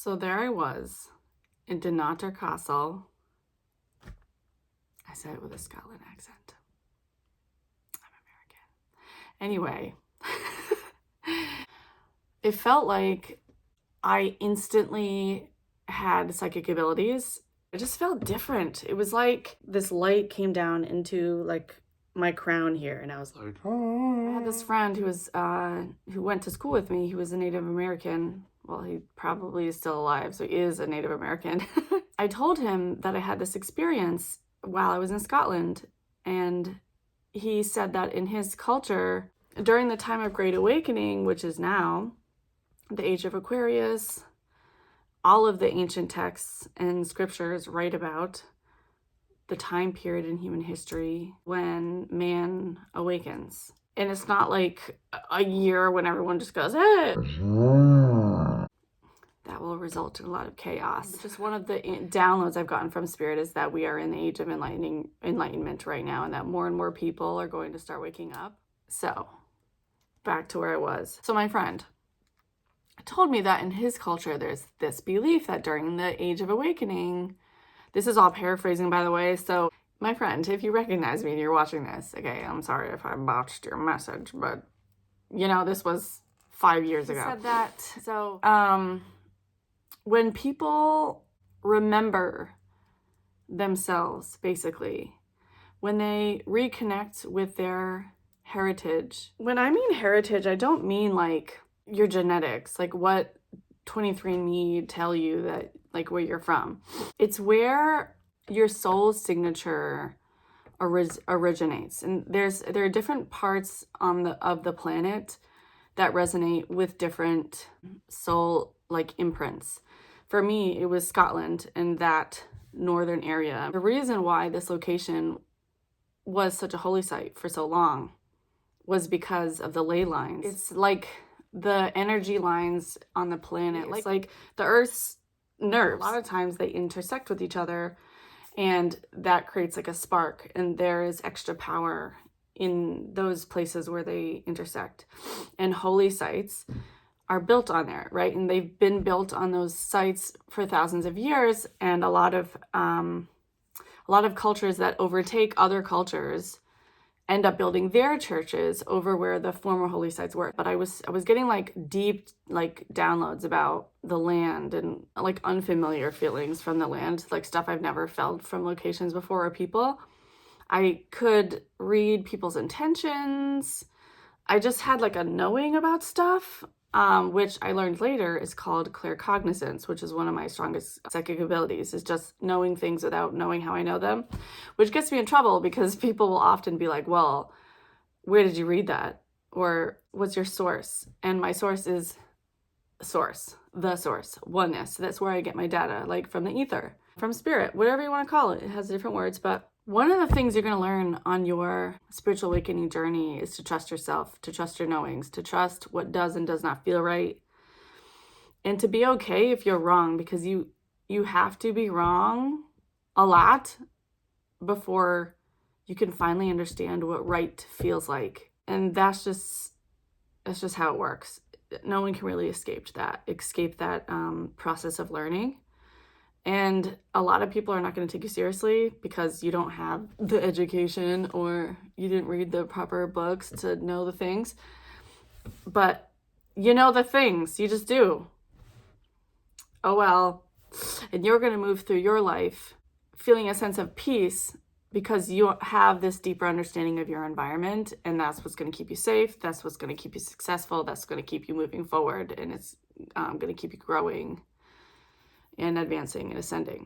So there I was in Dunottar Castle. I said it with a Scotland accent. I'm American. Anyway, it felt like I instantly had psychic abilities. It just felt different. It was like this light came down into like my crown here, and I was like, oh. I had this friend who went to school with me. He was a Native American. Well, he probably is still alive, so he is a Native American. I told him that I had this experience while I was in Scotland, and he said that in his culture, during the time of Great Awakening, which is now, the Age of Aquarius, all of the ancient texts and scriptures write about the time period in human history when man awakens. And it's not like a year when everyone just goes, hey! That will result in a lot of chaos. Just one of the downloads I've gotten from Spirit is that we are in the age of enlightenment right now, and that more and more people are going to start waking up. So, back to where I was. So my friend told me that in his culture, there's this belief that during the Age of Awakening, this is all paraphrasing, by the way. So my friend, if you recognize me and you're watching this, okay, I'm sorry if I botched your message, but this was 5 years ago. He said that. So, when people remember themselves, basically, when they reconnect with their heritage. When I mean heritage, I don't mean like your genetics, like what 23andMe tell you that like where you're from. It's where your soul's signature originates. And there are different parts of the planet that resonate with different soul like imprints. For me, it was Scotland and that northern area. The reason why this location was such a holy site for so long was because of the ley lines. It's like the energy lines on the planet, like the Earth's nerves. A lot of times they intersect with each other, and that creates like a spark, and there is extra power in those places where they intersect. And holy sites are built on there, right? And they've been built on those sites for thousands of years, and a lot of cultures that overtake other cultures end up building their churches over where the former holy sites were. But I was getting like deep like downloads about the land and like unfamiliar feelings from the land, like stuff I've never felt from locations before or people. I could read people's intentions. I just had like a knowing about stuff, which I learned later is called claircognizance, which is one of my strongest psychic abilities, is just knowing things without knowing how I know them, which gets me in trouble because people will often be like, well, where did you read that? Or what's your source? And my source is the source, oneness. That's where I get my data, like from the ether, from spirit, whatever you want to call it. It has different words, but one of the things you're going to learn on your spiritual awakening journey is to trust yourself, to trust your knowings, to trust what does and does not feel right, and to be okay if you're wrong, because you have to be wrong a lot before you can finally understand what right feels like. And that's just how it works. No one can really escape that process of learning. And a lot of people are not going to take you seriously because you don't have the education or you didn't read the proper books to know the things. But you know the things, you just do. Oh well. And you're going to move through your life feeling a sense of peace because you have this deeper understanding of your environment, and that's what's going to keep you safe. That's what's going to keep you successful. That's going to keep you moving forward, and it's going to keep you growing and advancing and ascending.